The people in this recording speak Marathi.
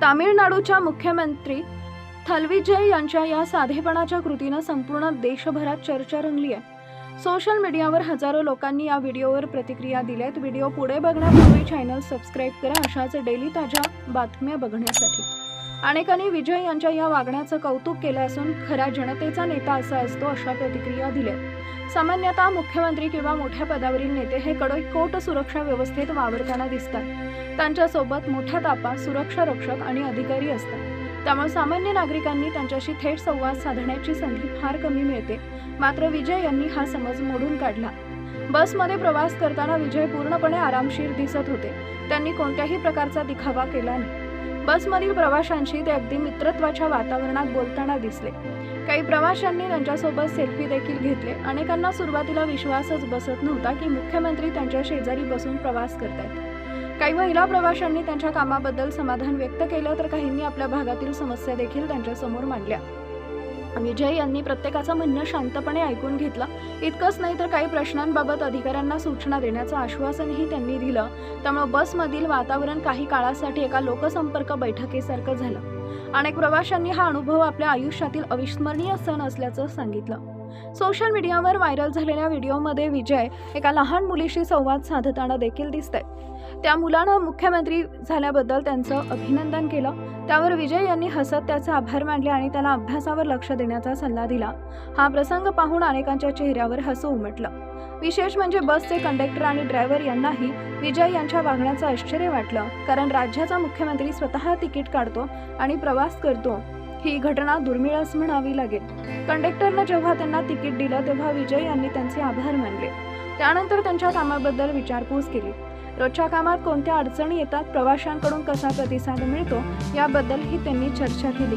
तामिळनाडूच्या मुख्यमंत्री थलविजय यांच्या या साधेपणाच्या कृतीनं संपूर्ण देशभरात चर्चा रंगली आहे। सोशल मीडियावर हजारो लोकांनी या व्हिडिओवर प्रतिक्रिया दिल्यात। व्हिडिओ पुढे बघण्यापूर्वी चॅनल सबस्क्राइब करा अशाच डेली ताज्या बातम्या बघण्यासाठी। अनेकांनी विजय यांच्या या वागण्याचं कौतुक केलं असून खरा जनतेचा नेता असा असतो अशा प्रतिक्रिया दिल्या। सामान्यतः मुख्यमंत्री किंवा मोठ्या पदावरील नेते हे कडकोट सुरक्षा व्यवस्थेत वावरताना दिसतात। त्यांच्यासोबत मोठ्या तापा सुरक्षा रक्षक आणि अधिकारी असतात। त्यामुळे सामान्य नागरिकांनी त्यांच्याशी थेट संवाद साधण्याची संधी फार कमी मिळते। मात्र विजय यांनी हा समज मोडून काढला। बसमध्ये प्रवास करताना विजय पूर्णपणे आरामशीर दिसत होते। त्यांनी कोणत्याही प्रकारचा दिखावा केला नाही। बसमधील प्रवाशांशी ते अगदी मित्रत्वाच्या वातावरणात बोलताना दिसले। काही प्रवाशांनी त्यांच्यासोबत सेल्फी देखील घेतले। अनेकांना सुरुवातीला विश्वासच बसत नव्हता की मुख्यमंत्री त्यांच्या शेजारी बसून प्रवास करतायत। काही महिला प्रवाशांनी त्यांच्या कामाबद्दल समाधान व्यक्त केलं तर काहींनी आपल्या भागातील समस्या देखील त्यांच्यासमोर मांडल्या। विजय यांनी प्रत्येकाचं म्हणणं शांतपणे ऐकून घेतलं। इतकंच नाही तर काही प्रश्नांबाबत अधिकाऱ्यांना सूचना देण्याचं आश्वासनही त्यांनी दिलं। त्यामुळे बसमधील वातावरण काही काळासाठी एका लोकसंपर्क बैठकीसारखं झालं। अनेक प्रवाशांनी हा अनुभव आपल्या आयुष्यातील अविस्मरणीय क्षण असल्याचं सांगितलं। सोशल मीडियावर व्हायरल झालेल्या व्हिडिओमध्ये विजय एका लहान मुलीशी संवाद साधताना देखील दिसतंय। त्या मुलानं मुख्यमंत्री झाल्याबद्दल त्यांचं अभिनंदन केलं। त्यावर विजय यांनी हसत त्याचे आभार मानले आणि त्याला अभ्यासावर लक्ष देण्याचा सल्ला दिला। हा प्रसंग पाहून अनेकांच्या चेहऱ्यावर हसू उमटलं। विशेष म्हणजे बसचे कंडक्टर आणि ड्रायव्हर यांनाही विजय यांच्या वागण्याचं आश्चर्य वाटलं, कारण राज्याचा मुख्यमंत्री स्वतः तिकीट काढतो आणि प्रवास करतो ही घटना दुर्मिळच म्हणावी लागेल। कंडक्टरनं जेव्हा त्यांना तिकीट दिलं तेव्हा विजय यांनी त्यांचे आभार मानले। त्यानंतर त्यांच्या कामाबद्दल विचारपूस केली। रोजच्या कामात कोणत्या अडचणी येतात, प्रवाशांकडून कसा प्रतिसाद मिळतो याबद्दलही त्यांनी चर्चा केली।